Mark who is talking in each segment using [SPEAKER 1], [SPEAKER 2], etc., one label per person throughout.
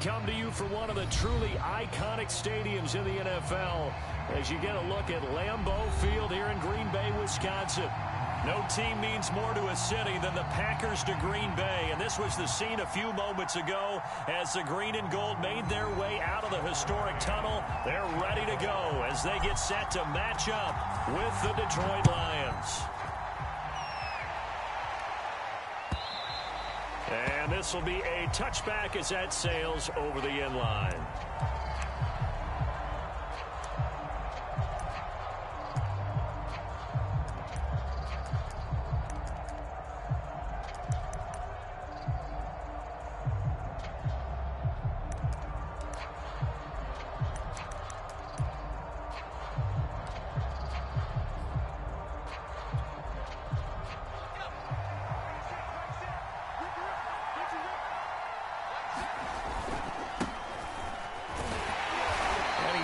[SPEAKER 1] come to you from one of the truly iconic stadiums in the NFL as you get a look at Lambeau Field here in Green Bay, Wisconsin. No team means more to a city than the Packers to Green Bay, and this was the scene a few moments ago as the green and gold made their way out of the historic tunnel. They're ready to go as they get set to match up with the Detroit Lions. And this will be a touchback as that sails over the end line.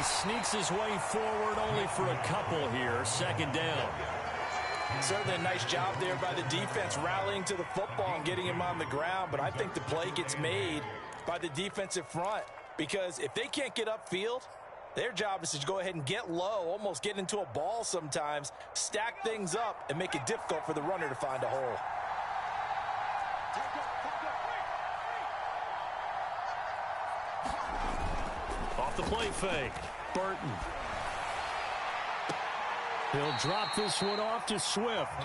[SPEAKER 1] Sneaks his way forward only for a couple here. Second down.
[SPEAKER 2] Certainly a nice job there by the defense rallying to the football and getting him on the ground. But I think the play gets made by the defensive front because if they can't get upfield, their job is to go ahead and get low, almost get into a ball sometimes, stack things up, and make it difficult for the runner to find a hole.
[SPEAKER 1] Off the play fake. Burton. He'll drop this one off to Swift.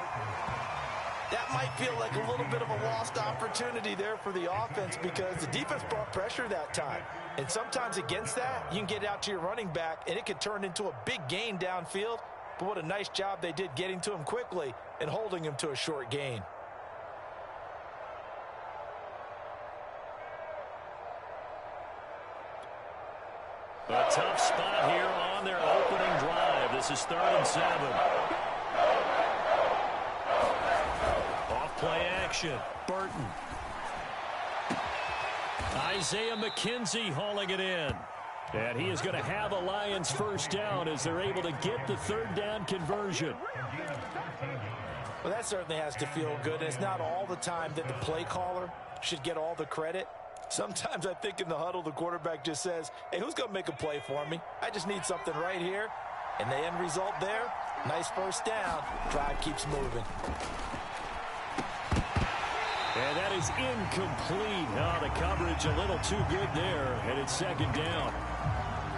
[SPEAKER 2] That might feel like a little bit of a lost opportunity there for the offense because the defense brought pressure that time. And sometimes against that, you can get out to your running back, and it could turn into a big gain downfield. But what a nice job they did getting to him quickly and holding him to a short gain.
[SPEAKER 1] A tough spot here on their opening drive. This is 3rd and 7. Off play action. Burton. Isaiah McKenzie hauling it in. And he is going to have a Lions first down as they're able to get the 3rd down conversion.
[SPEAKER 2] Well, that certainly has to feel good. It's not all the time that the play caller should get all the credit. Sometimes I think in the huddle, the quarterback just says, hey, who's going to make a play for me? I just need something right here. And the end result there, nice first down. Drive keeps moving.
[SPEAKER 1] And that is incomplete. Oh, the coverage a little too good there. And it's 2nd down.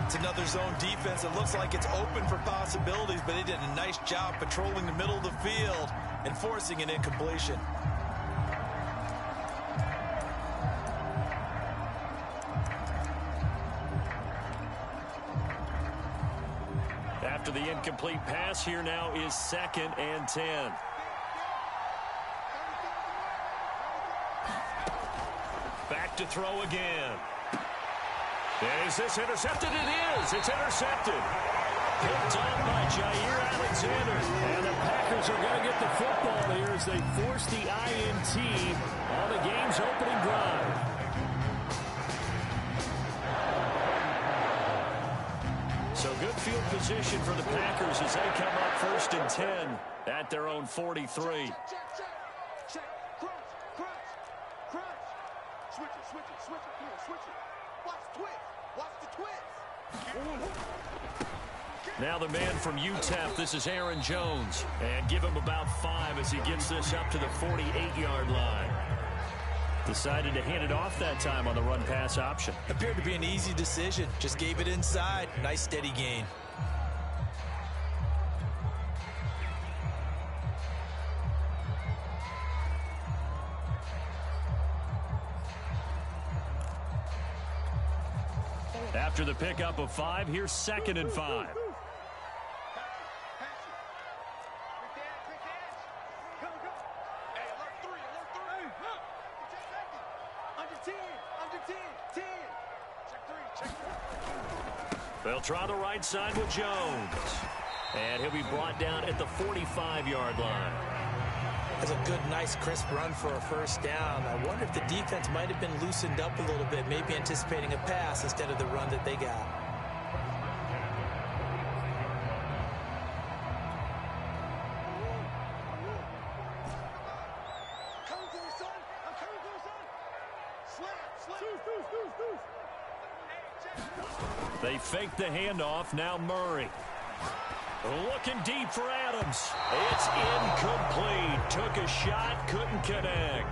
[SPEAKER 2] It's another zone defense. It looks like it's open for possibilities, but they did a nice job patrolling the middle of the field and forcing an incompletion.
[SPEAKER 1] After the incomplete pass, here now is 2nd and 10. Back to throw again. Is this intercepted? It is. It's intercepted. Picked on by Jair Alexander. And the Packers are going to get the football here as they force the INT on the game's opening drive. So good field position for the Packers as they come up 1st and 10 at their own 43.
[SPEAKER 3] Check. Crunch. Switch it. Come on, switch it. Watch the twist.
[SPEAKER 1] Now the man from UTEP, this is Aaron Jones. And give him about 5 as he gets this up to the 48-yard line. Decided to hand it off that time on the run-pass option.
[SPEAKER 2] Appeared to be an easy decision. Just gave it inside. Nice steady gain.
[SPEAKER 1] After the pickup of 5, here's 2nd and 5. They'll try the right side with Jones. And he'll be brought down at the 45-yard line.
[SPEAKER 2] That's a good, nice, crisp run for a first down. I wonder if the defense might have been loosened up a little bit, maybe anticipating a pass instead of the run that they got.
[SPEAKER 1] They fake the handoff. Now Murray. Looking deep for Adams. It's incomplete. Took a shot, couldn't connect.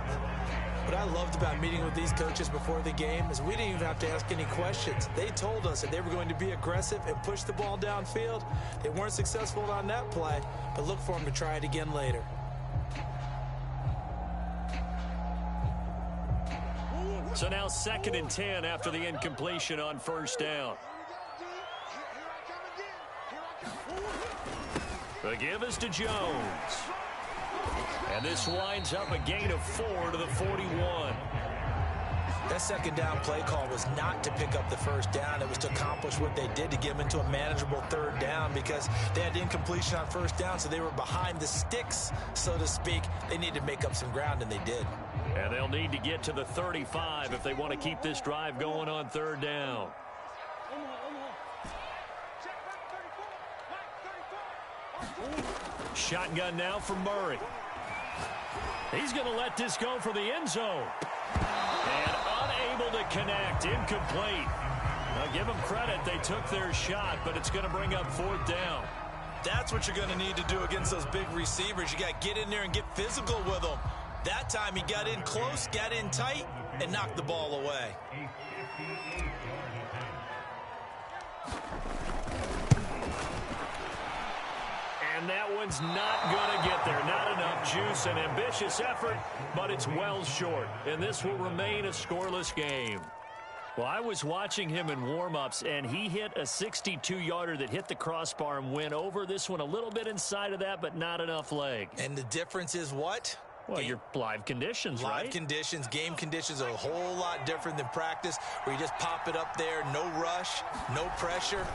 [SPEAKER 2] What I loved about meeting with these coaches before the game is we didn't even have to ask any questions. They told us that they were going to be aggressive and push the ball downfield. They weren't successful on that play, but look for them to try it again later.
[SPEAKER 1] So now 2nd and 10 after the incompletion on first down. The give is to Jones. And this winds up a gain of 4 to the 41.
[SPEAKER 2] That second down play call was not to pick up the first down. It was to accomplish what they did, to get them into a manageable 3rd down, because they had incompletion on first down, so they were behind the sticks, so to speak. They needed to make up some ground, and they did.
[SPEAKER 1] And they'll need to get to the 35 if they want to keep this drive going on 3rd down. Shotgun now for Murray. He's going to let this go for the end zone. And unable to connect. Incomplete. Now give them credit. They took their shot, but it's going to bring up 4th down.
[SPEAKER 2] That's what you're going to need to do against those big receivers. You got to get in there and get physical with them. That time he got in close, got in tight, and knocked the ball away.
[SPEAKER 1] And that one's not going to get there. Not enough juice. An ambitious effort, but it's well short. And this will remain a scoreless game. Well, I was watching him in warm-ups, and he hit a 62-yarder that hit the crossbar and went over. This one a little bit inside of that, but not enough leg.
[SPEAKER 2] And the difference is what?
[SPEAKER 1] Well, your live conditions, right?
[SPEAKER 2] Live conditions, game conditions are a whole lot different than practice, where you just pop it up there, no rush, no pressure.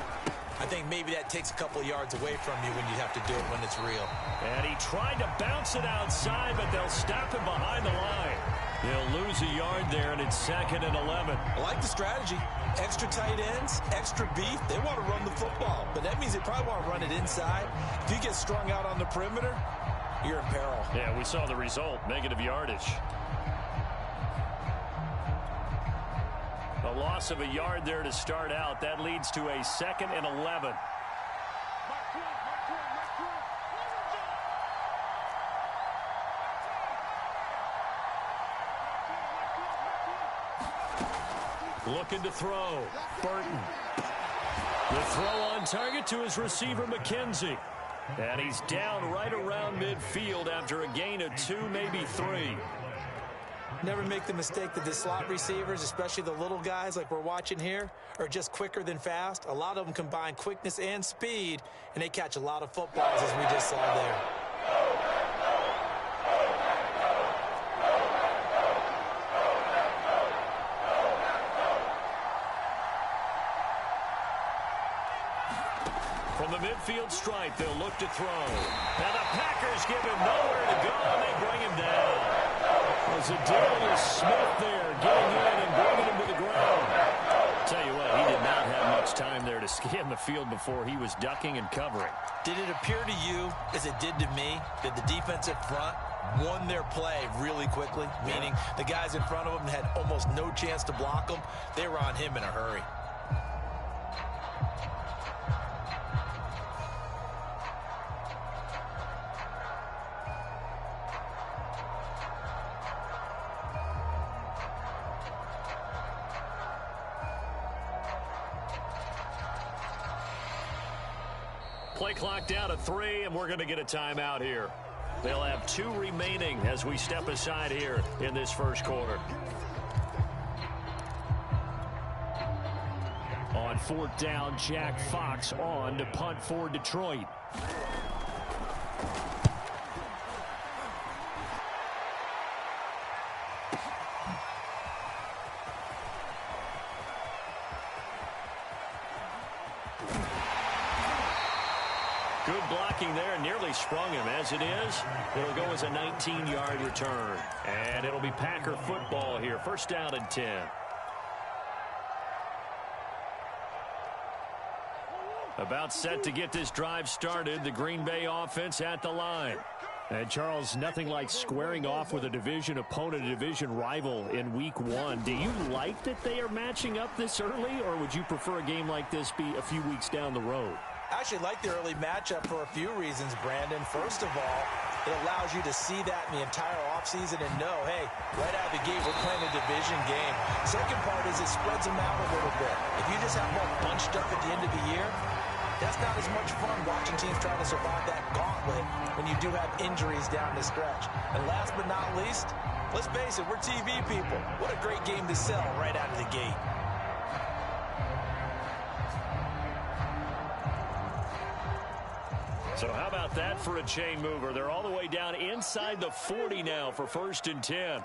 [SPEAKER 2] I think maybe that takes a couple of yards away from you when you have to do it when it's real.
[SPEAKER 1] And he tried to bounce it outside, but they'll stop him behind the line. They'll lose a yard there, and it's 2nd and 11.
[SPEAKER 2] I like the strategy. Extra tight ends, extra beef. They want to run the football, but that means they probably want to run it inside. If you get strung out on the perimeter, you're in peril.
[SPEAKER 1] Yeah, we saw the result, negative yardage. A loss of a yard there to start out. That leads to a 2nd and 11. Looking to throw. Burton. The throw on target to his receiver, McKenzie. And he's down right around midfield after a gain of 2, maybe 3.
[SPEAKER 2] Never make the mistake that the slot receivers, especially the little guys like we're watching here, are just quicker than fast. A lot of them combine quickness and speed, and they catch a lot of footballs, as we just saw there.
[SPEAKER 1] From the midfield stripe, they'll look to throw. And the Packers give him nowhere to go, and they bring him down. As Adarius Smith there getting in and bringing him to the ground. Tell you what, he did not have much time there to scan the field before he was ducking and covering.
[SPEAKER 2] Did it appear to you, as it did to me, that the defensive front won their play really quickly? Meaning the guys in front of them had almost no chance to block him. They were on him in a hurry.
[SPEAKER 1] Play clock down to 3, and we're going to get a timeout here. They'll have 2 remaining as we step aside here in this first quarter. On 4th down, Jack Fox on to punt for Detroit. Good blocking there, nearly sprung him. As it is, it'll go as a 19-yard return. And it'll be Packer football here. 1st down and 10. About set to get this drive started. The Green Bay offense at the line. And Charles, nothing like squaring off with a division opponent, a division rival in week one. Do you like that they are matching up this early, or would you prefer a game like this be a few weeks down the road?
[SPEAKER 2] I actually like the early matchup for a few reasons, Brandon. First of all, it allows you to see that in the entire offseason and know, hey, right out of the gate, we're playing a division game. Second part is it spreads them out a little bit. If you just have them all bunched up at the end of the year, that's not as much fun watching teams trying to survive that gauntlet when you do have injuries down the stretch. And last but not least, let's face it, we're TV people. What a great game to sell right out of the gate.
[SPEAKER 1] So how about that for a chain mover? They're all the way down inside the 40 now for 1st and 10.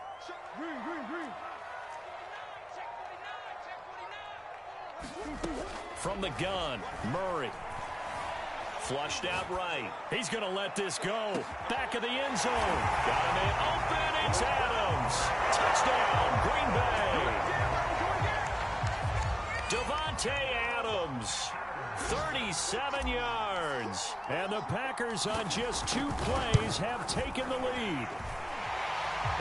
[SPEAKER 1] From the gun, Murray. Flushed out right. He's going to let this go. Back of the end zone. Got him in open. It's Adams. Touchdown, Green Bay. Devontae Adams. 37 yards. And the Packers on just 2 plays have taken the lead.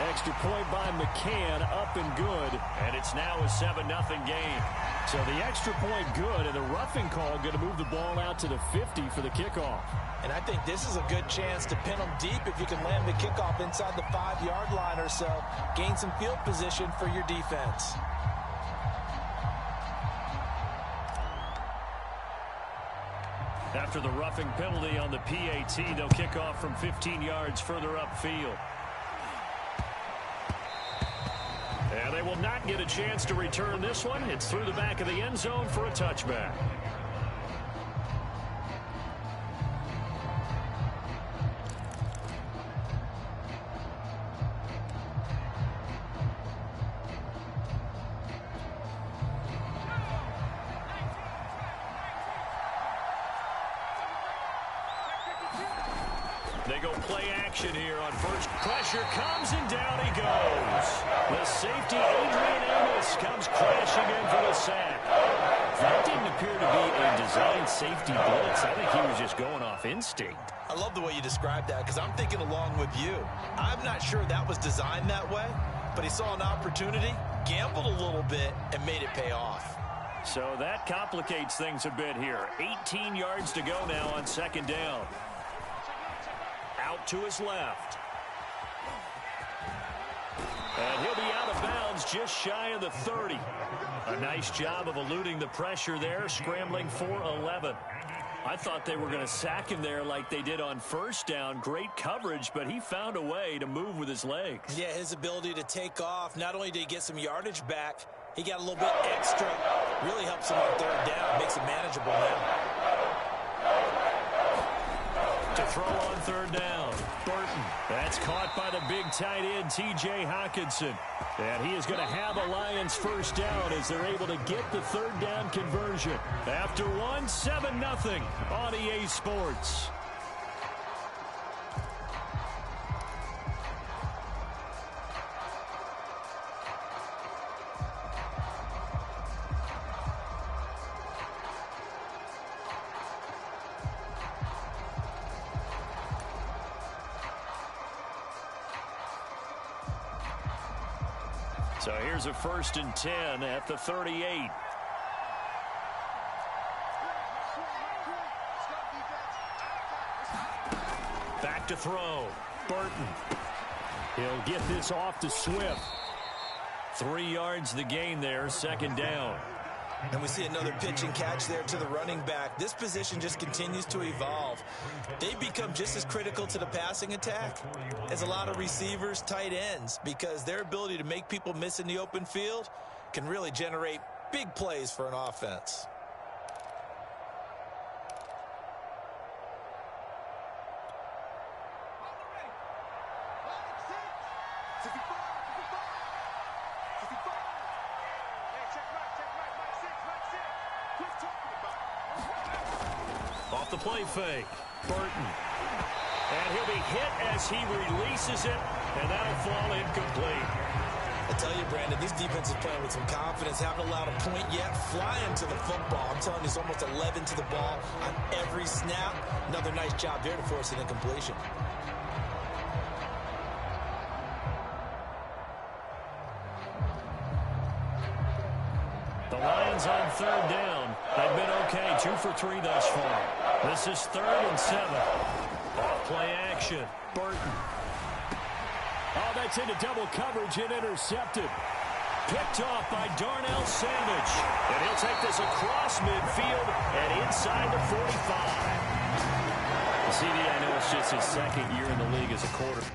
[SPEAKER 1] Extra point by McCann, up and good. And it's now a 7-0 game. So the extra point good, and the roughing call going to move the ball out to the 50 for the kickoff.
[SPEAKER 2] And I think this is a good chance to pin them deep if you can land the kickoff inside the 5-yard line or so. Gain some field position for your defense.
[SPEAKER 1] After the roughing penalty on the PAT, they'll kick off from 15 yards further upfield. And they will not get a chance to return this one. It's through the back of the end zone for a touchback. They go play action here on first. Pressure comes and down he goes. The safety, Adrian Amos, comes crashing in for the sack. That didn't appear to be a designed safety blitz. I think he was just going off instinct.
[SPEAKER 2] I love the way you described that because I'm thinking along with you. I'm not sure that was designed that way, but he saw an opportunity, gambled a little bit, and made it pay off.
[SPEAKER 1] So that complicates things a bit here. 18 yards to go now on 2nd down. Out to his left. And he'll be out of bounds just shy of the 30. A nice job of eluding the pressure there, scrambling for 11. I thought they were going to sack him there like they did on 1st down. Great coverage, but he found a way to move with his legs.
[SPEAKER 2] Yeah, his ability to take off. Not only did he get some yardage back, he got a little bit extra. Really helps him on 3rd down. Makes it manageable now.
[SPEAKER 1] To throw on 3rd down, Burton. That's caught by the big tight end, T.J. Hockenson. And he is going to have a Lions 1st down as they're able to get the 3rd down conversion. After 7-0 on EA Sports. So here's a 1st and 10 at the 38. Back to throw. Burton. He'll get this off to Swift. 3 yards the gain there, 2nd down.
[SPEAKER 2] And we see another pitch and catch there to the running back. This position just continues to evolve. They become just as critical to the passing attack as a lot of receivers, tight ends, because their ability to make people miss in the open field can really generate big plays for an offense.
[SPEAKER 1] Off the play fake, Burton. And he'll be hit as he releases it, and that'll fall incomplete.
[SPEAKER 2] I tell you, Brandon, this defense is playing with some confidence. Haven't allowed a point yet. Flying to the football. I'm telling you, it's almost 11 to the ball on every snap. Another nice job there to force an incompletion.
[SPEAKER 1] The Lions on third down. They've been okay, 2 for 3 thus far. This is 3rd and 7. Play action. Burton. Oh, that's into double coverage and intercepted. Picked off by Darnell Savage. And he'll take this across midfield and inside the 45. CD, I know it's just his 2nd year in the league as a quarterback.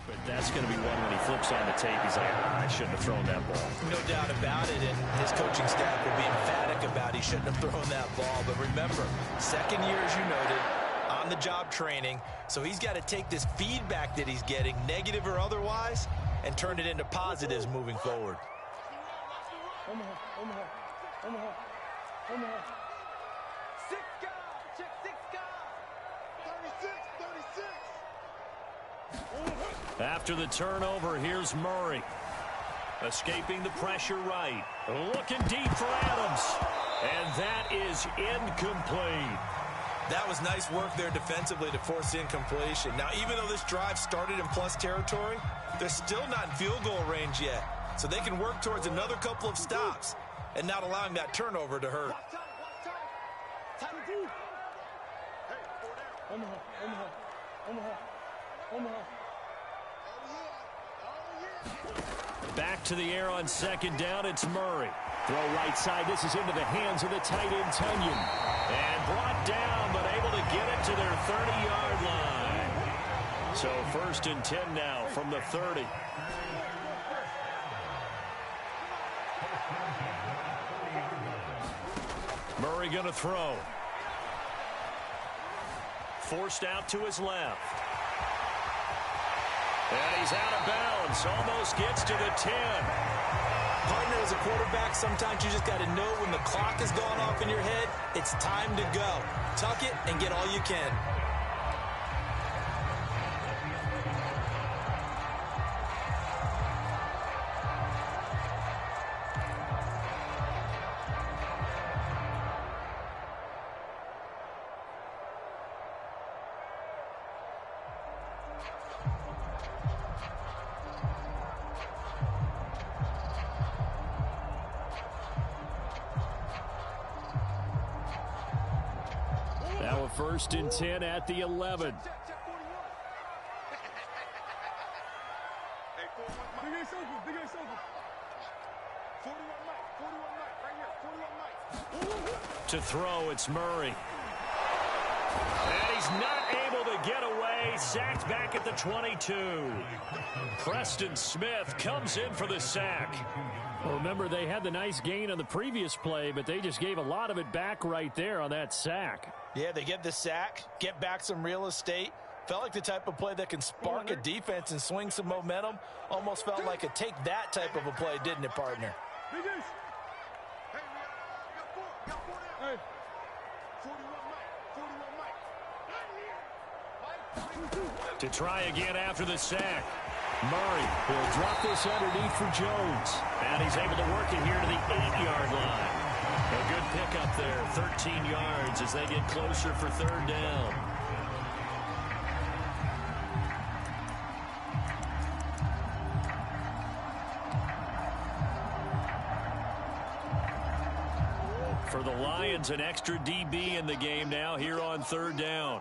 [SPEAKER 1] But that's going to be one when he flips on the tape. He's like, I shouldn't have thrown that ball.
[SPEAKER 2] No doubt about it, and his coaching staff will be emphatic about he shouldn't have thrown that ball. But remember, 2nd year, as you noted, on-the-job training. So he's got to take this feedback that he's getting, negative or otherwise, and turn it into positives moving forward.
[SPEAKER 3] Omaha. 6 guys. Check 6 guys. 36.
[SPEAKER 1] After the turnover, here's Murray. Escaping the pressure right. Looking deep for Adams. And that is incomplete.
[SPEAKER 2] That was nice work there defensively to force incompletion. Now, even though this drive started in plus territory, they're still not in field goal range yet. So they can work towards another couple of stops and not allowing that turnover to hurt.
[SPEAKER 3] Omaha.
[SPEAKER 1] Back to the air on 2nd down. It's Murray. Throw right side. This is into the hands of the tight end, Tunyon. And brought down, but able to get it to their 30-yard line. So 1st and 10 now from the 30. Murray going to throw. Forced out to his left. And he's out of bounds. Almost gets to the 10.
[SPEAKER 2] Partner, as a quarterback, sometimes you just got to know when the clock has gone off in your head, it's time to go. Tuck it and get all you can.
[SPEAKER 1] Now a 1st and 10 at the 11.
[SPEAKER 3] Check 41. Hey, 41. Big ass open. 41 Mike, right here. 41 Mike.
[SPEAKER 1] To throw, it's Murray. And he's not able to get away. Sacked back at the 22. Preston Smith comes in for the sack. Well, remember, they had the nice gain on the previous play, but they just gave a lot of it back right there on that sack.
[SPEAKER 2] Yeah, they get the sack, get back some real estate. Felt like the type of play that can spark a defense and swing some momentum. Almost felt like a take that type of a play, didn't it, partner?
[SPEAKER 3] Hey, we got 4 now. Hey. 41 Mike. Right here.
[SPEAKER 1] To try again after the sack. Murray will drop this underneath for Jones. And he's able to work it here to the 8-yard line. A good pickup there. 13 yards as they get closer for third down. For the Lions, an extra DB in the game now here on third down.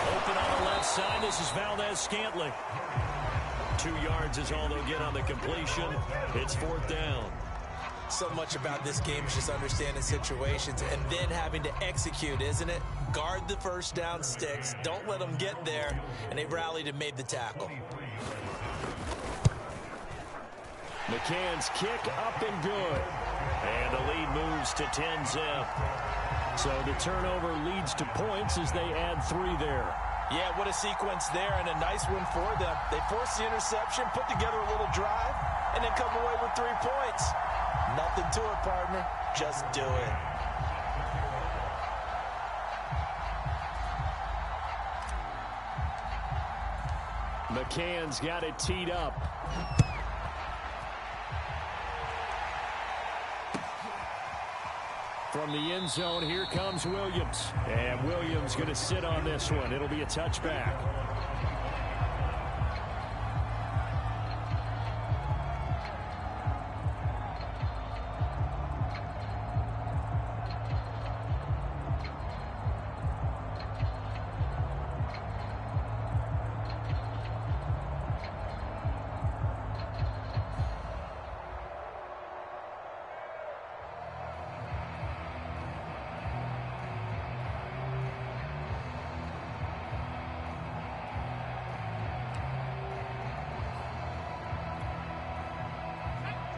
[SPEAKER 1] Open on the left side. This is Valdez-Scantling. 2 yards is all they'll get on the completion. It's fourth down.
[SPEAKER 2] So much about this game is just understanding situations and then having to execute, isn't it? Guard the first down sticks. Don't let them get there. And they rallied and made the tackle.
[SPEAKER 1] McCann's kick up and good. And the lead moves to 10-zip. So the turnover leads to points as they add 3 there.
[SPEAKER 2] Yeah, what a sequence there and a nice one for them. They forced the interception, put together a little drive, and then come away with 3 points. Nothing to it, partner. Just do it.
[SPEAKER 1] McCann's got it teed up. From the end zone, here comes Williams. And Williams going to sit on this one. It'll be a touchback.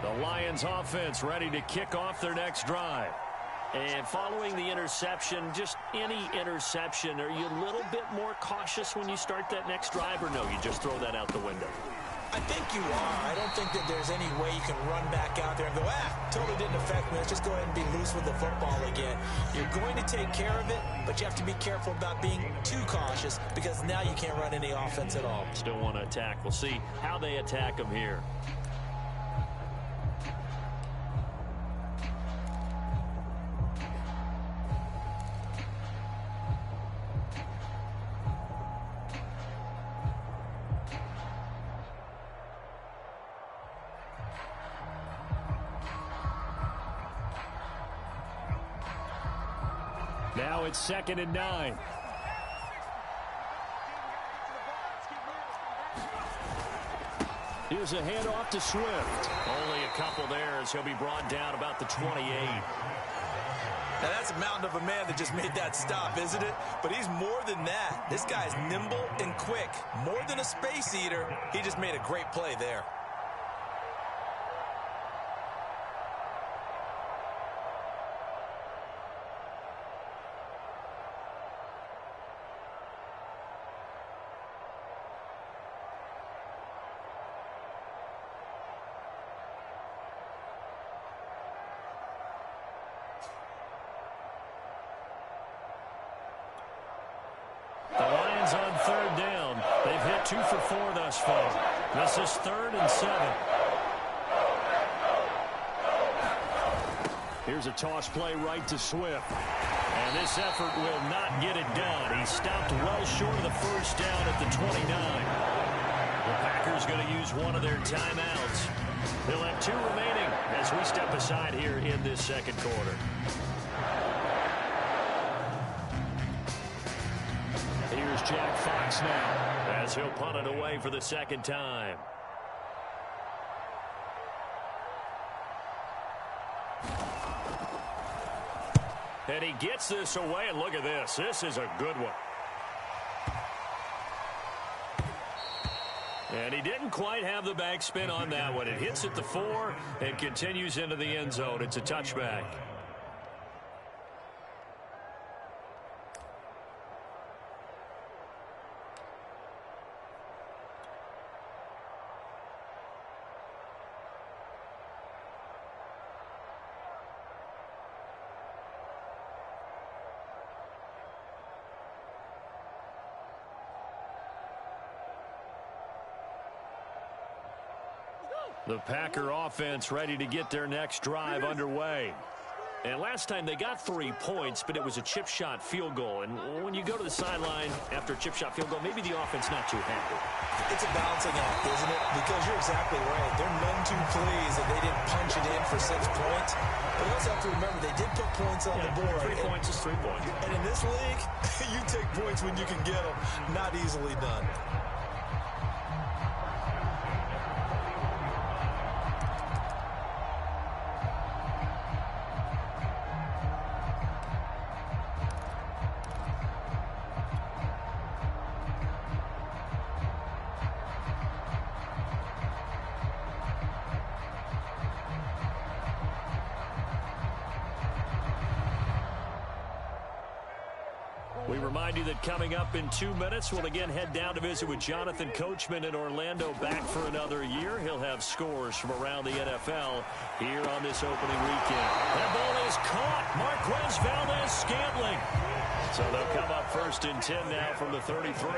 [SPEAKER 1] The Lions offense ready to kick off their next drive.
[SPEAKER 4] And following the interception, just any interception, are you a little bit more cautious when you start that next drive, or no, you just throw that out the window?
[SPEAKER 2] I think you are. I don't think that there's any way you can run back out there and go, totally didn't affect me. Let's just go ahead and be loose with the football again. You're going to take care of it, but you have to be careful about being too cautious because now you can't run any offense at all.
[SPEAKER 4] Still want to attack. We'll see how they attack them here.
[SPEAKER 1] Now it's 2nd and 9. Here's a handoff to Swift.
[SPEAKER 4] Only a couple there as he'll be brought down about the 28.
[SPEAKER 2] Now that's a mountain of a man that just made that stop, isn't it? But he's more than that. This guy's nimble and quick. More than a space eater. He just made a great play there.
[SPEAKER 1] The Lions on third down. They've hit 2 for 4 thus far. This is 3rd and 7. Here's a toss play right to Swift. And this effort will not get it done. He stopped well short of the first down at the 29. The Packers going to use one of their timeouts. They'll have 2 remaining as we step aside here in this second quarter. Here's Jack Fox now as he'll punt it away for the second time. And he gets this away, and look at this. This is a good one. And he didn't quite have the backspin on that one. It hits at the 4 and continues into the end zone. It's a touchback. The Packer offense ready to get their next drive underway. And last time they got 3 points, but it was a chip shot field goal. And when you go to the sideline after a chip shot field goal, maybe the offense not too happy.
[SPEAKER 2] It's a balancing act, isn't it? Because you're exactly right. They're none too pleased that they didn't punch it in for 6 points. But you also have to remember they did put points on the board.
[SPEAKER 1] 3 points is 3 points.
[SPEAKER 2] And in this league, you take points when you can get them. Not easily done.
[SPEAKER 1] We remind you that coming up in 2 minutes, we'll again head down to visit with Jonathan Coachman in Orlando, back for another year. He'll have scores from around the NFL here on this opening weekend. That ball is caught. Marquez Valdez-Scantling. So they'll come up 1st and 10 now from the 33.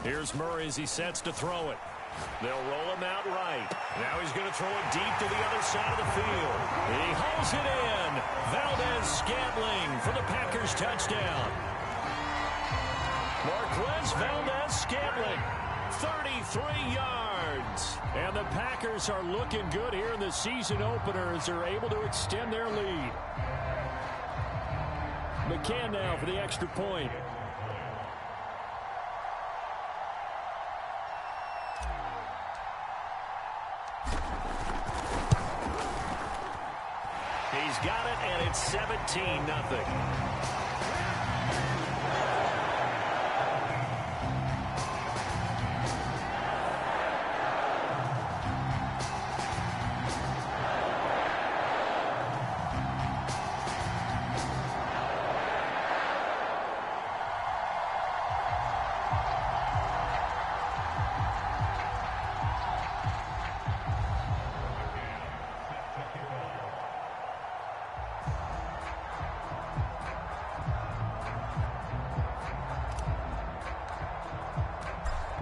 [SPEAKER 1] Here's Murray as he sets to throw it. They'll roll him out right. Now he's going to throw it deep to the other side of the field. He hauls it in. Valdez-Scantling for the Packers touchdown. Marquez Valdez-Scantling, 33 yards. And the Packers are looking good here in the season opener as they're able to extend their lead. McCann now for the extra point. He's got it, and it's 17-0.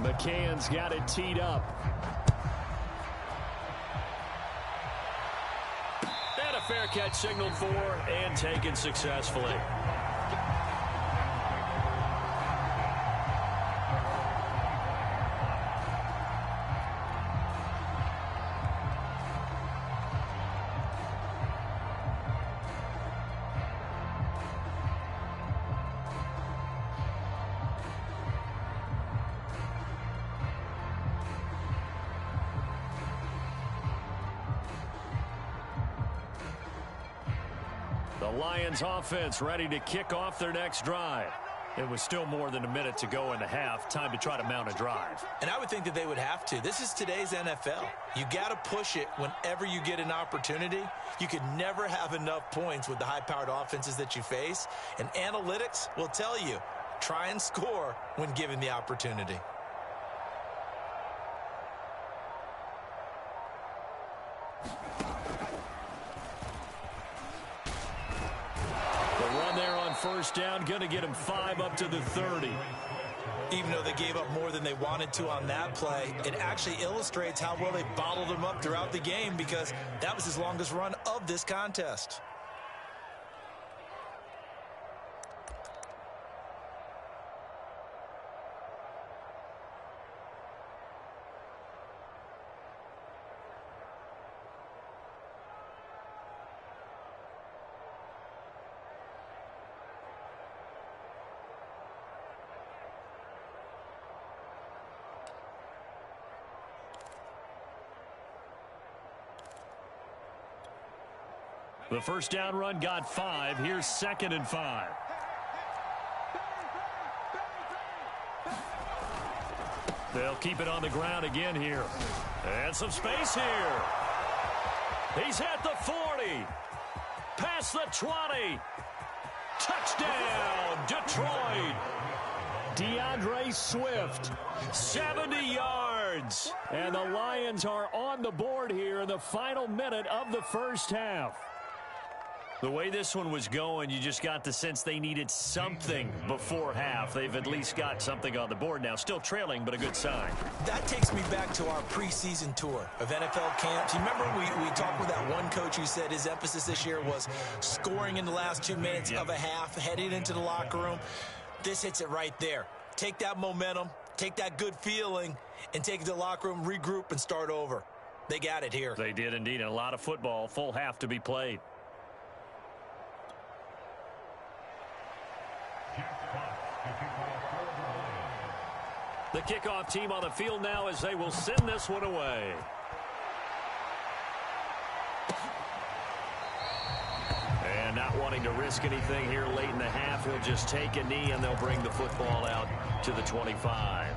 [SPEAKER 1] McCann's got it teed up. And a fair catch signaled for and taken successfully. The Lions offense ready to kick off their next drive. It was still more than a minute to go in the half. Time to try to mount a drive.
[SPEAKER 2] And I would think that they would have to. This is today's NFL. You got to push it whenever you get an opportunity. You could never have enough points with the high-powered offenses that you face. And analytics will tell you, try and score when given the opportunity.
[SPEAKER 1] First down, going to get him 5 up to the 30.
[SPEAKER 2] Even though they gave up more than they wanted to on that play, it actually illustrates how well they bottled him up throughout the game, because that was his longest run of this contest.
[SPEAKER 1] The first down run got 5. Here's 2nd and 5. They'll keep it on the ground again here. And some space here. He's at the 40. Past the 20. Touchdown, Detroit. DeAndre Swift, 70 yards. yards. And the Lions are on the board here in the final minute of the first half. The way this one was going, you just got the sense they needed something before half. They've at least got something on the board now. Still trailing, but a good sign.
[SPEAKER 2] That takes me back to our preseason tour of NFL camps. You remember we talked with that one coach who said his emphasis this year was scoring in the last 2 minutes of a half, heading into the locker room. This hits it right there. Take that momentum, take that good feeling, and take it to the locker room, regroup, and start over. They got it here.
[SPEAKER 1] They did indeed, and a lot of football, full half to be played. The kickoff team on the field now as they will send this one away. And not wanting to risk anything here late in the half, he'll just take a knee and they'll bring the football out to the 25.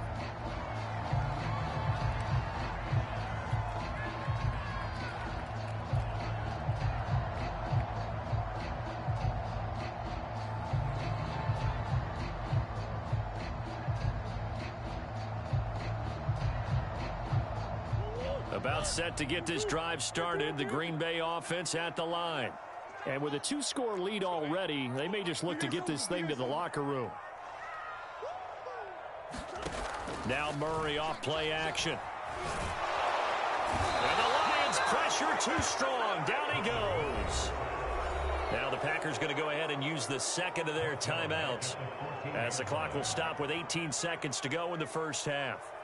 [SPEAKER 1] About set to get this drive started. The Green Bay offense at the line. And with a 2-score lead already, they may just look to get this thing to the locker room. Now Murray off play action. And the Lions pressure too strong. Down he goes. Now the Packers going to go ahead and use the second of their timeouts, as the clock will stop with 18 seconds to go in the first half.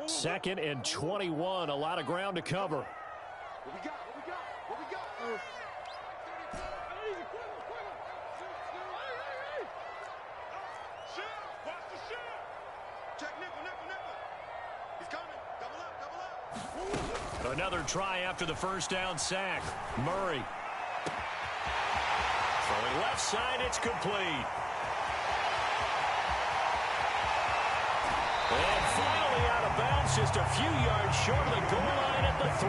[SPEAKER 1] Second and 21. A lot of ground to cover.
[SPEAKER 3] What we got? What we got? What we got? Easy, quick. Hey. Shield, watch the shield. Check nickel. He's coming. Double up.
[SPEAKER 1] Another try after the first down sack. Murray. Throwing left side, it's complete. And finally out of bounds, just a few yards short of the goal line at the 3.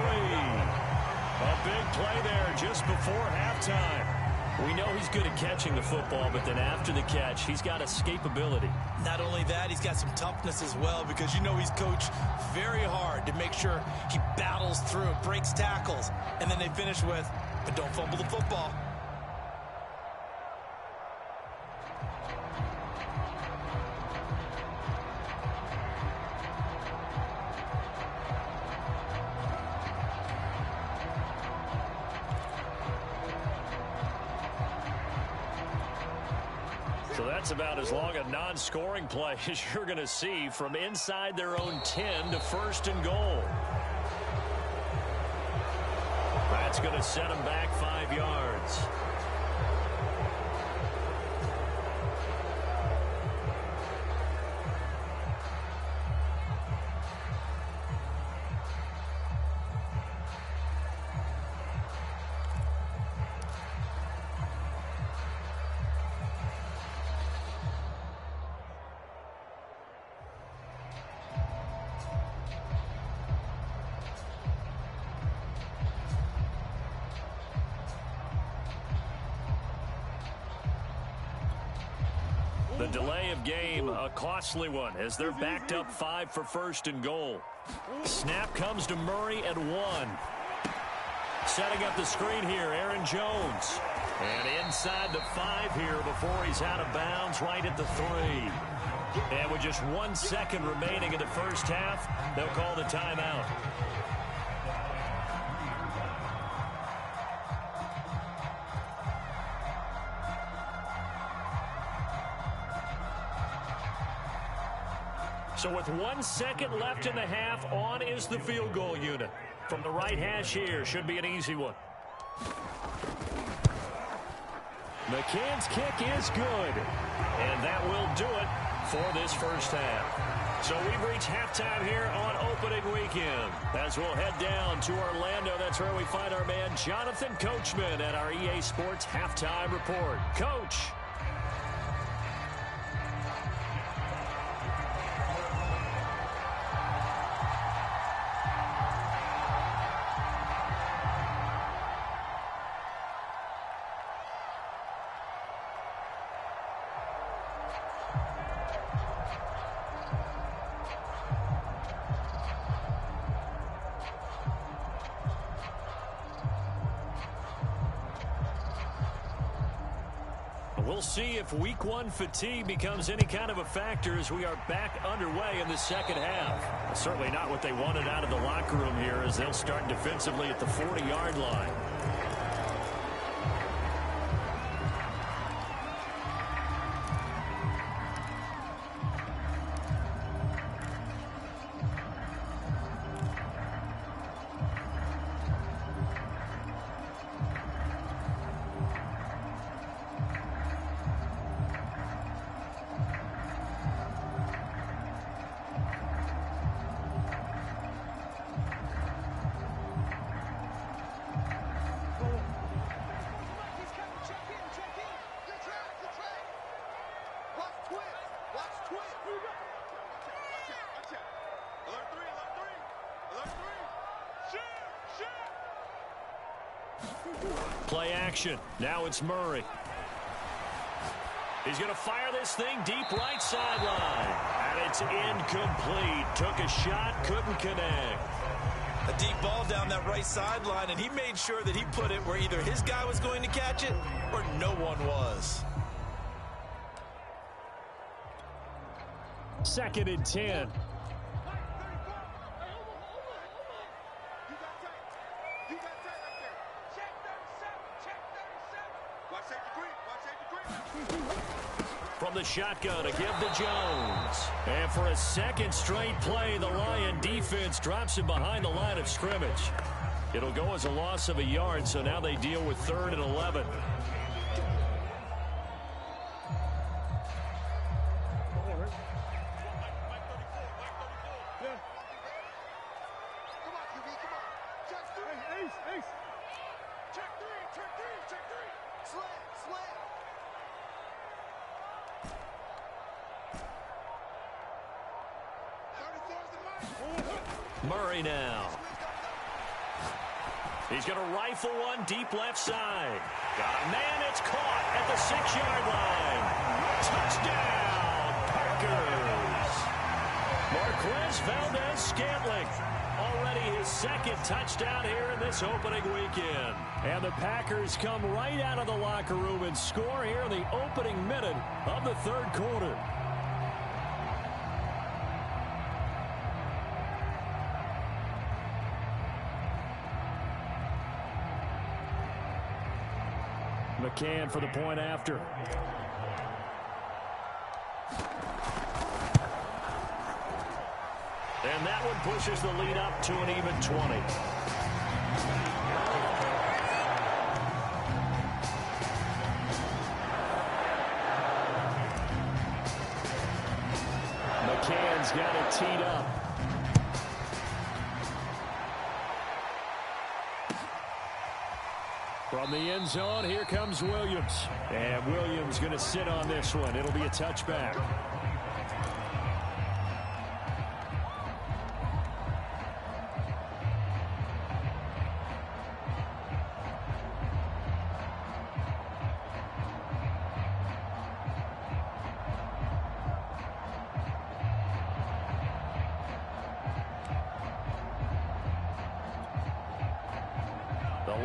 [SPEAKER 1] A big play there just before halftime. We know he's good at catching the football, but then after the catch, he's got escapability.
[SPEAKER 2] Not only that, he's got some toughness as well, because you know he's coached very hard to make sure he battles through, breaks tackles, and then they finish with, but don't fumble the football.
[SPEAKER 1] So that's about as long a non-scoring play as you're going to see from inside their own 10 to 1st and goal. That's going to set them back 5 yards. The delay of game, a costly one, as they're backed up 5 for 1st and goal. Snap comes to Murray at 1. Setting up the screen here, Aaron Jones. And inside the 5 here before he's out of bounds, right at the 3. And with just 1 second remaining in the first half, they'll call the timeout. So with 1 second left in the half, on is the field goal unit. From the right hash here, should be an easy one. McCann's kick is good. And that will do it for this first half. So we've reached halftime here on opening weekend. As we'll head down to Orlando, that's where we find our man Jonathan Coachman at our EA Sports Halftime Report. Coach. We'll see if week one fatigue becomes any kind of a factor as we are back underway in the second half. Certainly not what they wanted out of the locker room here as they'll start defensively at the 40-yard line. Play action. Now it's Murray. He's going to fire this thing deep right sideline. And it's incomplete. Took a shot, couldn't connect.
[SPEAKER 2] A deep ball down that right sideline, and he made sure that he put it where either his guy was going to catch it or no one was.
[SPEAKER 1] 2nd and 10. From the shotgun, a give to Jones. And for a second straight play, the Lion defense drops him behind the line of scrimmage. It'll go as a loss of a yard, so now they deal with 3rd and 11. Murray now. He's going to rifle one deep left side. Got a man, it's caught at the 6-yard line. Touchdown, Packers. Marquez Valdez-Scantling. Already his 2nd touchdown here in this opening weekend. And the Packers come right out of the locker room and score here in the opening minute of the 3rd quarter. McCann for the point after. And that one pushes the lead up to an even 20. McCann's got it teed up. From the end zone, here comes Williams. And Williams going to sit on this one. It'll be a touchback.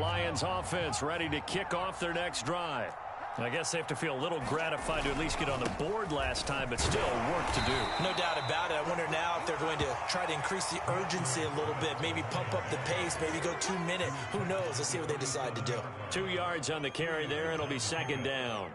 [SPEAKER 1] Lions offense ready to kick off their next drive. I guess they have to feel a little gratified to at least get on the board last time, but still work to do.
[SPEAKER 2] No doubt about it. I wonder now if they're going to try to increase the urgency a little bit, maybe pump up the pace, maybe go 2-minute. Who knows? Let's see what they decide to do.
[SPEAKER 1] 2 yards on the carry there, and it'll be 2nd down.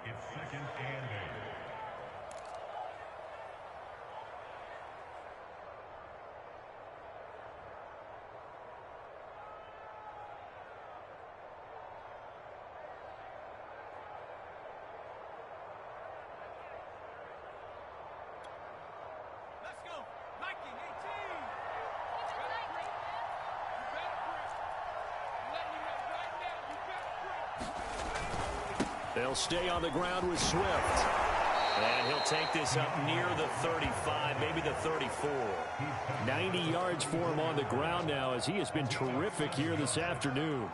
[SPEAKER 1] They'll stay on the ground with Swift. And he'll take this up near the 35, maybe the 34. 90 yards for him on the ground now as he has been terrific here this afternoon.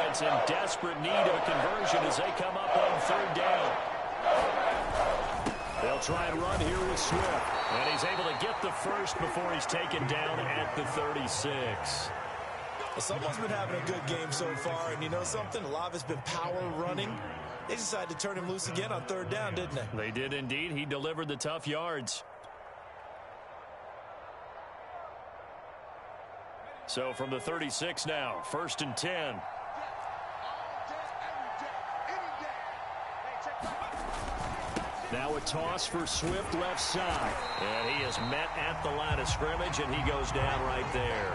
[SPEAKER 1] defense in desperate need of a conversion as they come up on third down. They'll try and run here with Swift. And he's able to get the first before he's taken down at the 36.
[SPEAKER 2] Well, someone's been having a good game so far, and you know something? A lot of it's been power running. They decided to turn him loose again on third down, didn't they?
[SPEAKER 1] They did indeed. He delivered the tough yards. So from the 36 now, 1st and 10. Now a toss for Swift left side. And he is met at the line of scrimmage, and he goes down right there.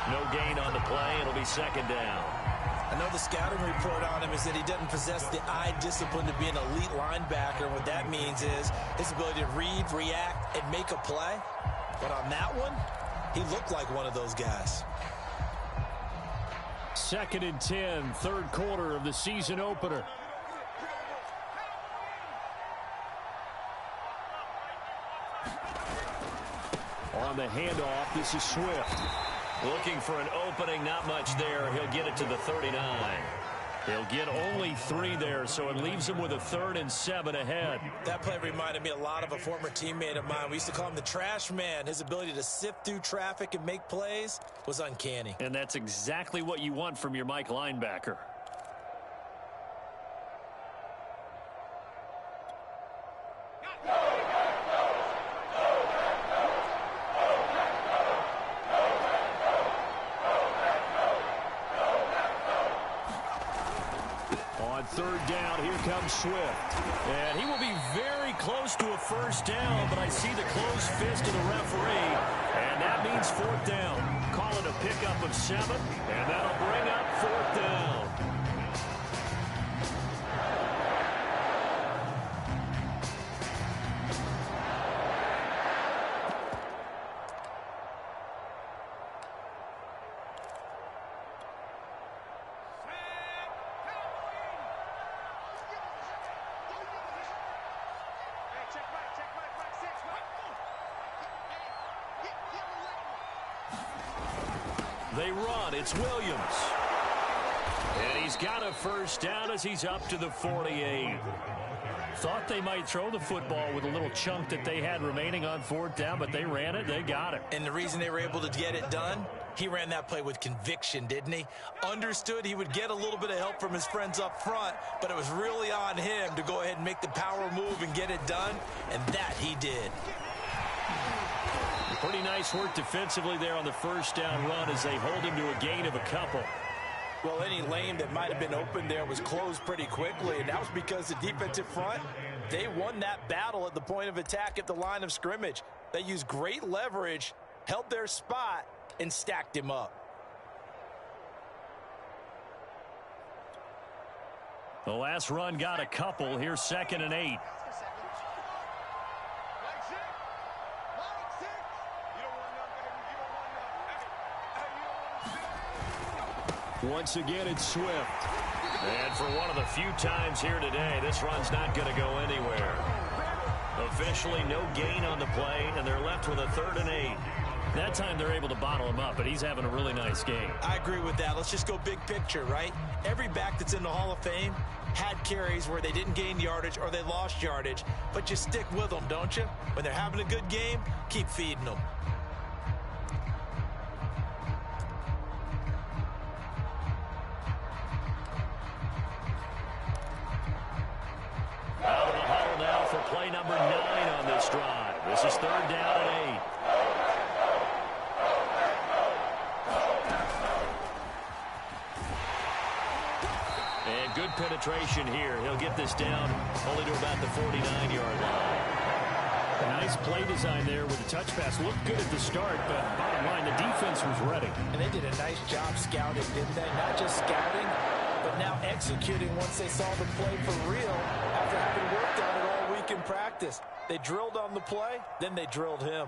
[SPEAKER 1] No gain on the play. It'll be second down.
[SPEAKER 2] I know the scouting report on him is that he doesn't possess the eye discipline to be an elite linebacker. What that means is his ability to read, react, and make a play. But on that one, he looked like one of those guys.
[SPEAKER 1] 2nd and 10, third quarter of the season opener. On the handoff, this is Swift. Looking for an opening, not much there. He'll get it to the 39. He'll get only 3 there, so it leaves him with a 3rd and 7 ahead.
[SPEAKER 2] That play reminded me a lot of a former teammate of mine. We used to call him the trash man. His ability to sift through traffic and make plays was uncanny.
[SPEAKER 1] And that's exactly what you want from your Mike linebacker. Third down, here comes Swift. And he will be very close to a first down, but I see the closed fist of the referee, and that means 4th down. Call it a pickup of 7, and that'll bring up 4th down. They run. It's Williams. And he's got a first down as he's up to the 48. Thought they might throw the football with a little chunk that they had remaining on 4th down, but they ran it. They got it.
[SPEAKER 2] And the reason they were able to get it done, he ran that play with conviction, didn't he? Understood he would get a little bit of help from his friends up front, but it was really on him to go ahead and make the power move and get it done, and that he did.
[SPEAKER 1] Pretty nice work defensively there on the first down run as they hold him to a gain of a couple.
[SPEAKER 2] Well, any lane that might have been open there was closed pretty quickly, and that was because the defensive front, they won that battle at the point of attack at the line of scrimmage. They used great leverage, held their spot, and stacked him up.
[SPEAKER 1] The last run got a couple. Here's 2nd and 8. Once again, it's Swift. And for one of the few times here today, this run's not going to go anywhere. Officially, no gain on the play, and they're left with a 3rd and 8. That time they're able to bottle him up, but he's having a really nice game.
[SPEAKER 2] I agree with that. Let's just go big picture, right? Every back that's in the Hall of Fame had carries where they didn't gain yardage or they lost yardage, but you stick with them, don't you? When they're having a good game, keep feeding them.
[SPEAKER 1] Out of the huddle now for play number 9 on this drive. This is 3rd down and 8. And good penetration here. He'll get this down only to about the 49-yard line. A nice play design there with the touch pass. Looked good at the start, but bottom line, the defense was ready.
[SPEAKER 2] And they did a nice job scouting, didn't they? Not just scouting, but now executing once they saw the play for real after having worked on it all week in practice. They drilled on the play, then they drilled him.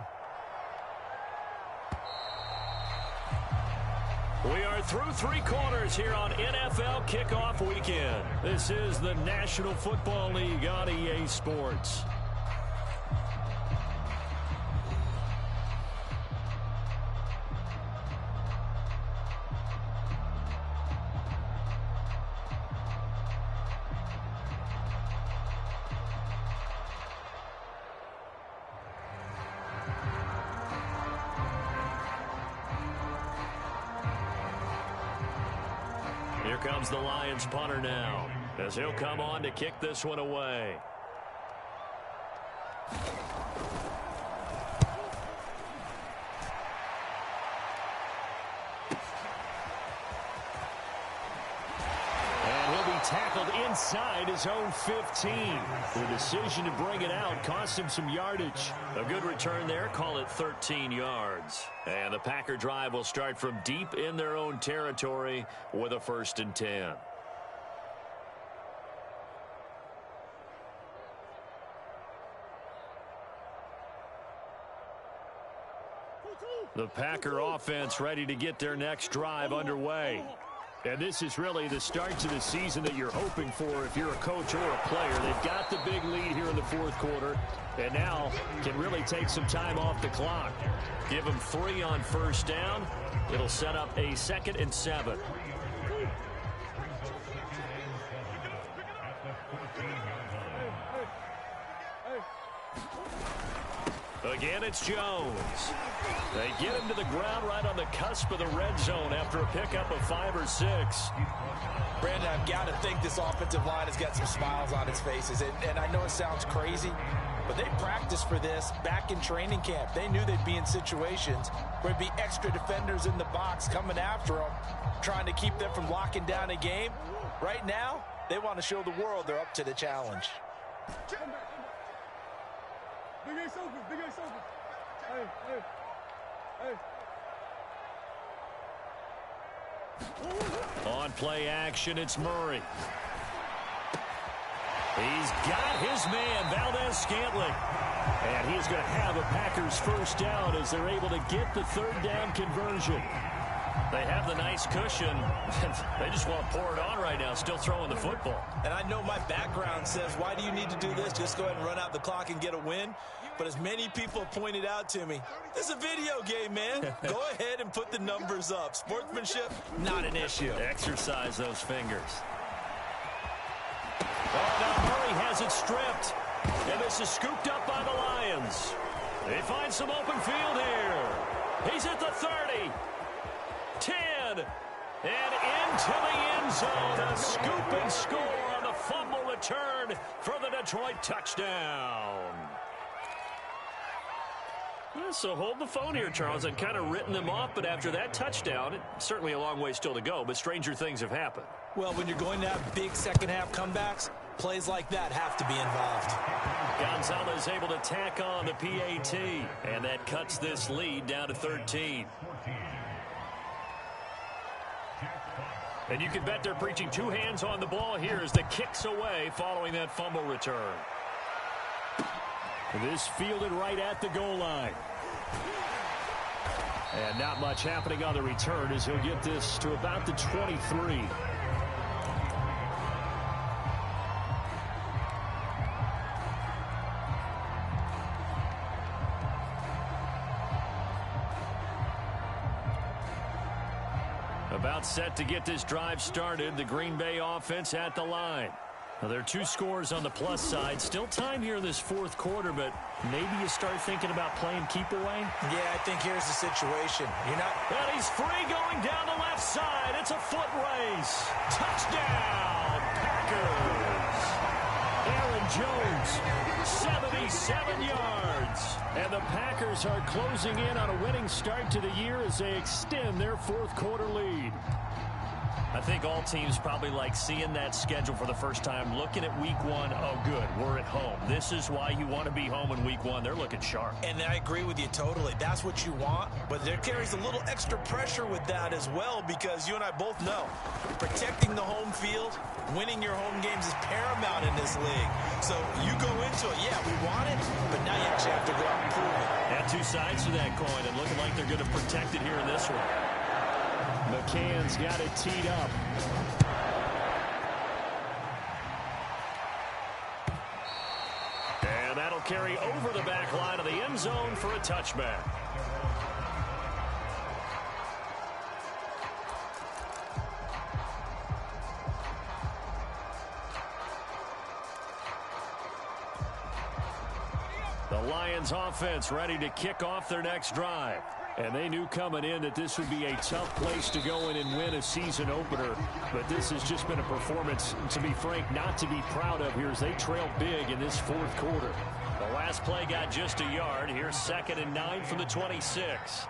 [SPEAKER 1] We are through 3 quarters here on NFL Kickoff Weekend. This is the National Football League on EA Sports. Here comes the Lions punter now, as he'll come on to kick this one away. Tackled inside his own 15. The decision to bring it out cost him some yardage. A good return there. Call it 13 yards. And the Packer drive will start from deep in their own territory with a 1st and 10. The Packer offense ready to get their next drive underway. And this is really the start to the season that you're hoping for if you're a coach or a player. They've got the big lead here in the 4th quarter, and now can really take some time off the clock. Give them 3 on 1st down. It'll set up a 2nd and 7. Again, it's Jones. They get him to the ground right on the cusp of the red zone after a pickup of 5 or 6.
[SPEAKER 2] Brandon, I've got to think this offensive line has got some smiles on its faces. And I know it sounds crazy, but they practiced for this back in training camp. They knew they'd be in situations where there'd be extra defenders in the box coming after them, trying to keep them from locking down a game. Right now, they want to show the world they're up to the challenge.
[SPEAKER 3] Big Ace open, Big Ace open. Hey, hey, hey.
[SPEAKER 1] On play action, it's Murray. He's got his man, Valdez-Scantling. And he's going to have a Packers 1st down as they're able to get the 3rd down conversion. They have the nice cushion. They just want to pour it on right now, still throwing the football.
[SPEAKER 2] And I know my background says, why do you need to do this? Just go ahead and run out the clock and get a win. But as many people pointed out to me, this is a video game, man. Go ahead and put the numbers up. Sportsmanship, not an issue.
[SPEAKER 1] Exercise those fingers. Oh, now Murray has it stripped. And this is scooped up by the Lions. They find some open field here. He's at the 30. 10. And into the end zone. A scoop and score on the fumble return for the Detroit touchdown. So hold the phone here, Charles. I'd kind of written them off, but after that touchdown, it's certainly a long way still to go, but stranger things have happened.
[SPEAKER 2] Well, when you're going to have big second-half comebacks, plays like that have to be involved.
[SPEAKER 1] Gonzalez able to tack on the PAT, and that cuts this lead down to 13. And you can bet they're preaching 2 hands on the ball here as the kick's away following that fumble return. This fielded right at the goal line. And not much happening on the return as he'll get this to about the 23. About set to get this drive started. The Green Bay offense at the line. Now, there are 2 scores on the plus side. Still time here in this 4th quarter, but maybe you start thinking about playing keep away?
[SPEAKER 2] Yeah, I think here's the situation. You're not...
[SPEAKER 1] And he's free going down the left side. It's a foot race. Touchdown, Packers. Aaron Jones, 77 yards. And the Packers are closing in on a winning start to the year as they extend their 4th quarter lead. I think all teams probably like seeing that schedule for the first time, looking at week 1. Oh, good, we're at home. This is why you want to be home in week 1. They're looking sharp.
[SPEAKER 2] And I agree with you totally. That's what you want, but there carries a little extra pressure with that as well because you and I both know protecting the home field, winning your home games is paramount in this league. So you go into it, yeah, we want it, but now you actually have to go out and prove it.
[SPEAKER 1] And 2 sides to that coin, and looking like they're going to protect it here in this one. McCann's got it teed up. And that'll carry over the back line of the end zone for a touchback. The Lions offense ready to kick off their next drive. And they knew coming in that this would be a tough place to go in and win a season opener. But this has just been a performance, to be frank, not to be proud of here as they trail big in this fourth quarter.
[SPEAKER 4] The last play got just a yard. Here's 2nd and 9 from the 26.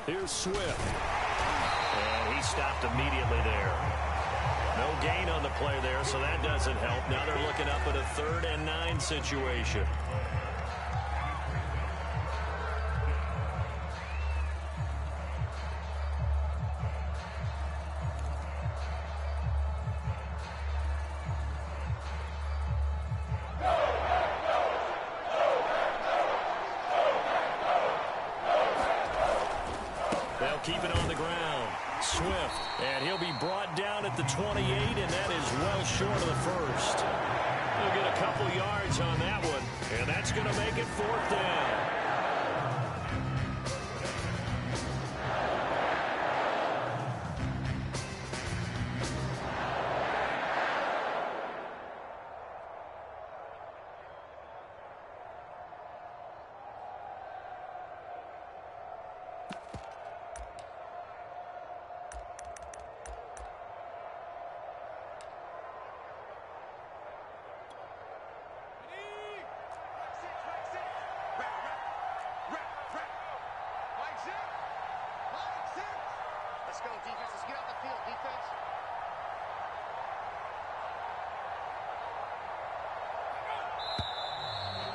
[SPEAKER 1] Here's Swift.
[SPEAKER 4] And he stopped immediately there. No gain on the play there, so that doesn't help. Now they're looking up at a 3rd and 9 situation. They'll keep it on the ground. Swift, and he'll be brought down at the 28, and that is well short of the first. He'll get a couple yards on that one, and that's going to make it 4th down.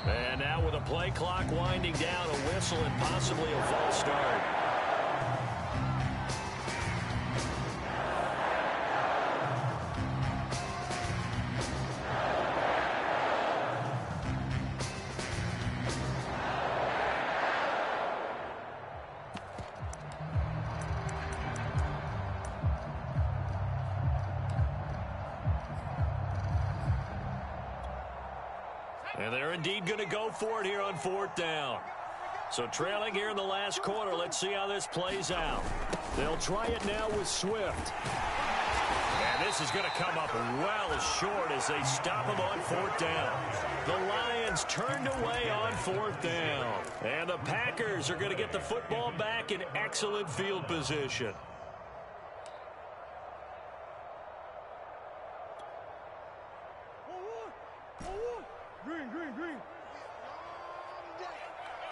[SPEAKER 4] And now with a play clock winding down, a whistle and possibly a false start. And they're indeed going to go for it here on 4th down. So trailing here in the last quarter. Let's see how this plays out.
[SPEAKER 1] They'll try it now with Swift.
[SPEAKER 4] And this is going to come up well short as they stop him on 4th down. The Lions turned away on 4th down. And the Packers are going to get the football back in excellent field position.
[SPEAKER 3] Green.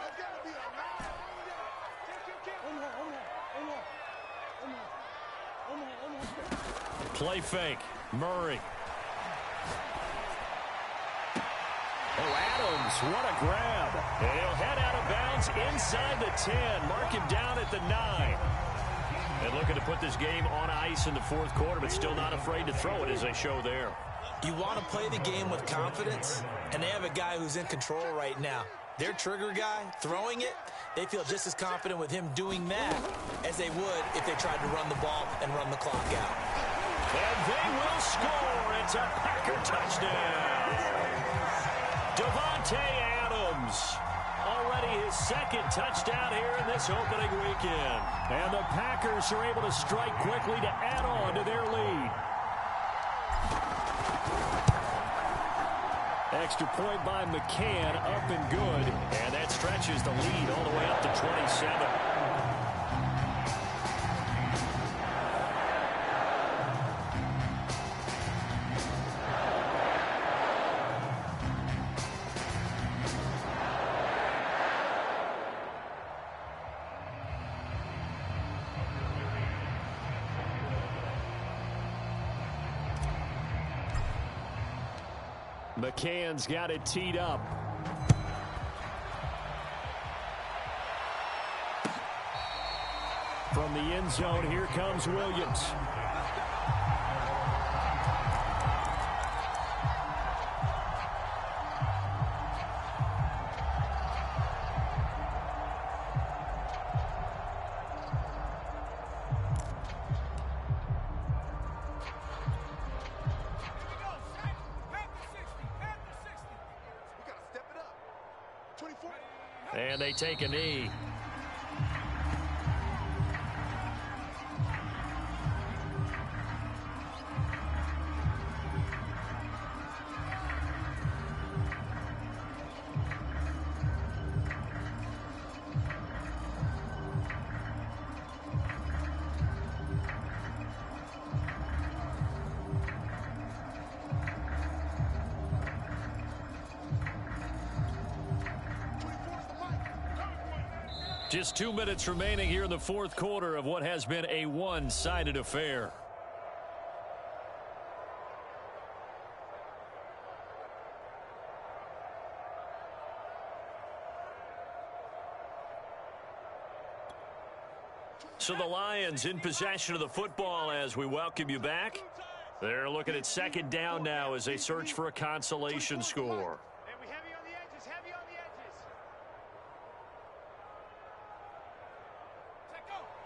[SPEAKER 3] That's got to be a long day.
[SPEAKER 1] Play fake. Murray.
[SPEAKER 4] Oh, Adams, what a grab. And he'll head out of bounds inside the 10. Mark him down at the 9. And looking to put this game on ice in the fourth quarter, but still not afraid to throw it as they show there.
[SPEAKER 2] You want to play the game with confidence, and they have a guy who's in control right now. Their trigger guy, throwing it, they feel just as confident with him doing that as they would if they tried to run the ball and run the clock out.
[SPEAKER 4] And they will score. It's a Packer touchdown. Davante Adams, already his second touchdown here in this opening weekend.
[SPEAKER 1] And the Packers are able to strike quickly to add on to their lead. Extra point by McCann, up and good.
[SPEAKER 4] And that stretches the lead all the way up to 27.
[SPEAKER 1] McCann's got it teed up. From the end zone, here comes Williams.
[SPEAKER 4] And they take a knee.
[SPEAKER 1] Just 2 minutes remaining here in the fourth quarter of what has been a one-sided affair. So the Lions in possession of the football as we welcome you back. They're looking at second down now as they search for a consolation score.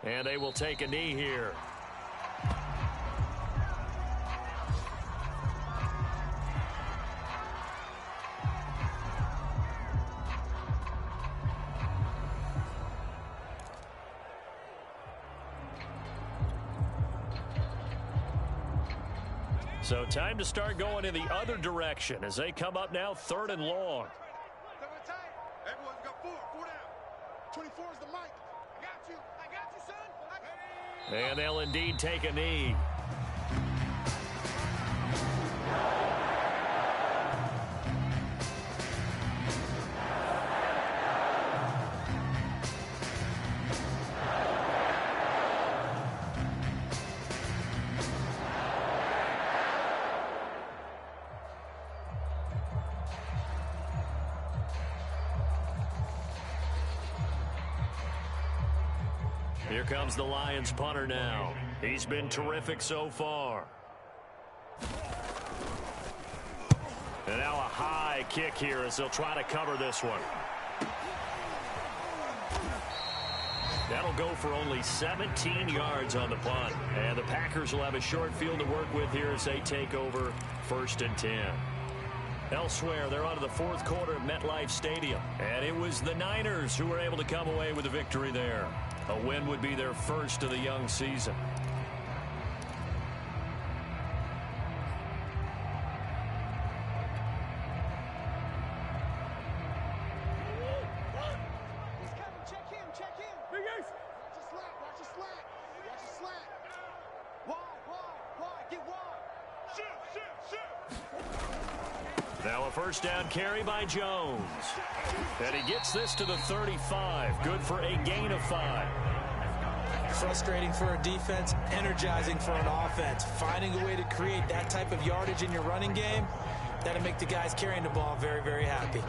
[SPEAKER 1] And they will take a knee here. So time to start going in the other direction as they come up now 3rd and long.
[SPEAKER 3] Everyone's got four down. 24 is the mic. I got you, son.
[SPEAKER 1] And they'll indeed take a knee. Here comes the Lions punter now. He's been terrific so far. And now a high kick here as they'll try to cover this one. That'll go for only 17 yards on the punt. And the Packers will have a short field to work with here as they take over 1st and 10. Elsewhere, they're on to the fourth quarter of MetLife Stadium. And it was the Niners who were able to come away with a victory there. A win would be their first of the young season.
[SPEAKER 3] Check him. Big Ace. Watch your slack. Wide. Get wide. Shoot.
[SPEAKER 1] Now a first down carry by Jones. And he gets this to the 35. Good for a gain of 5.
[SPEAKER 2] Frustrating for a defense, energizing for an offense. Finding a way to create that type of yardage in your running game, that'll make the guys carrying the ball very, very happy.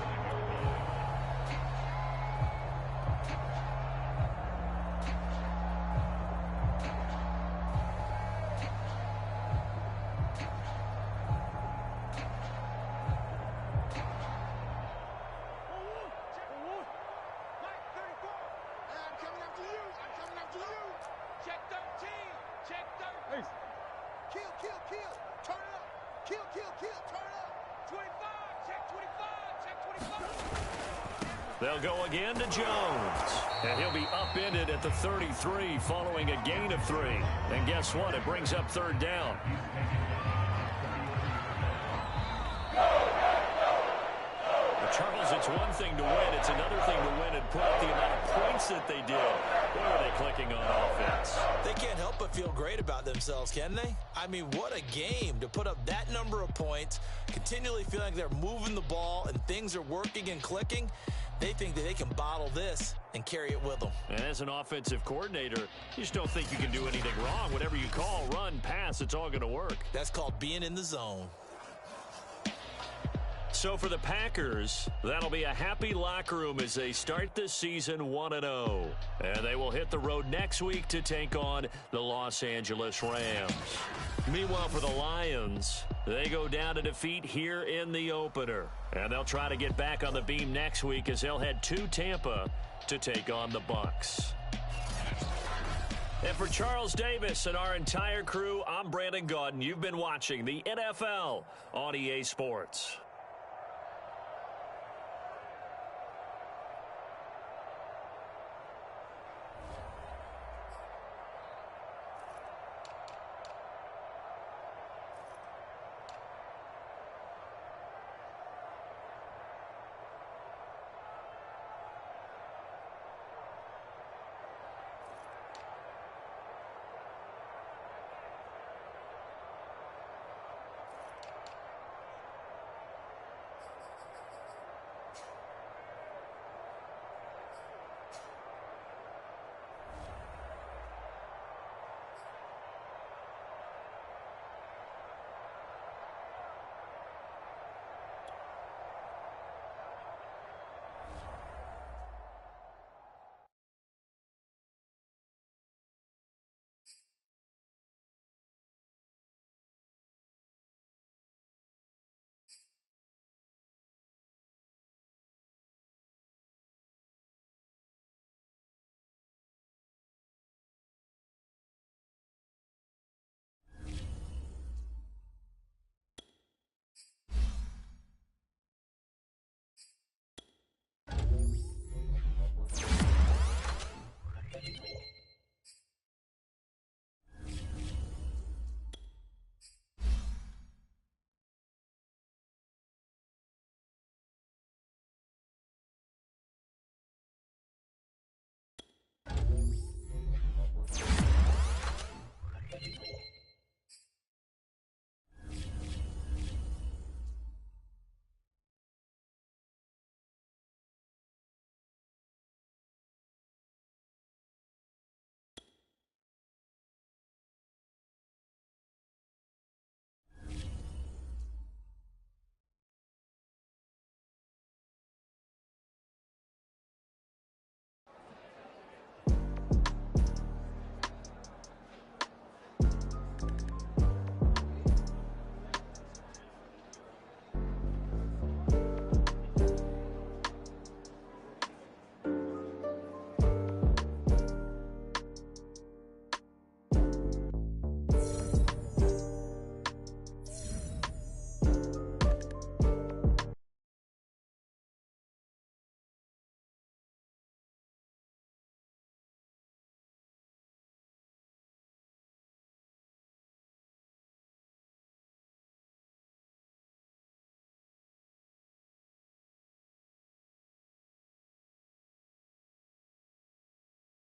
[SPEAKER 1] They'll go again to Jones. And he'll be upended at the 33 following a gain of 3. And guess what? It brings up 3rd down. Well, Charles, it's one thing to win. It's another thing to win and put up the amount of points that they did. Boy, are they clicking on offense.
[SPEAKER 2] They can't help but feel great about themselves, can they? I mean, what a game to put up that number of points, continually feeling like they're moving the ball and things are working and clicking. They think that they can bottle this and carry it with them.
[SPEAKER 1] And as an offensive coordinator, you just don't think you can do anything wrong. Whatever you call, run, pass, it's all going to work.
[SPEAKER 2] That's called being in the zone.
[SPEAKER 1] So for the Packers, that'll be a happy locker room as they start this season 1-0. And they will hit the road next week to take on the Los Angeles Rams. Meanwhile, for the Lions, they go down to defeat here in the opener. And they'll try to get back on the beam next week as they'll head to Tampa to take on the Bucs. And for Charles Davis and our entire crew, I'm Brandon Gaudin. You've been watching the NFL on EA Sports.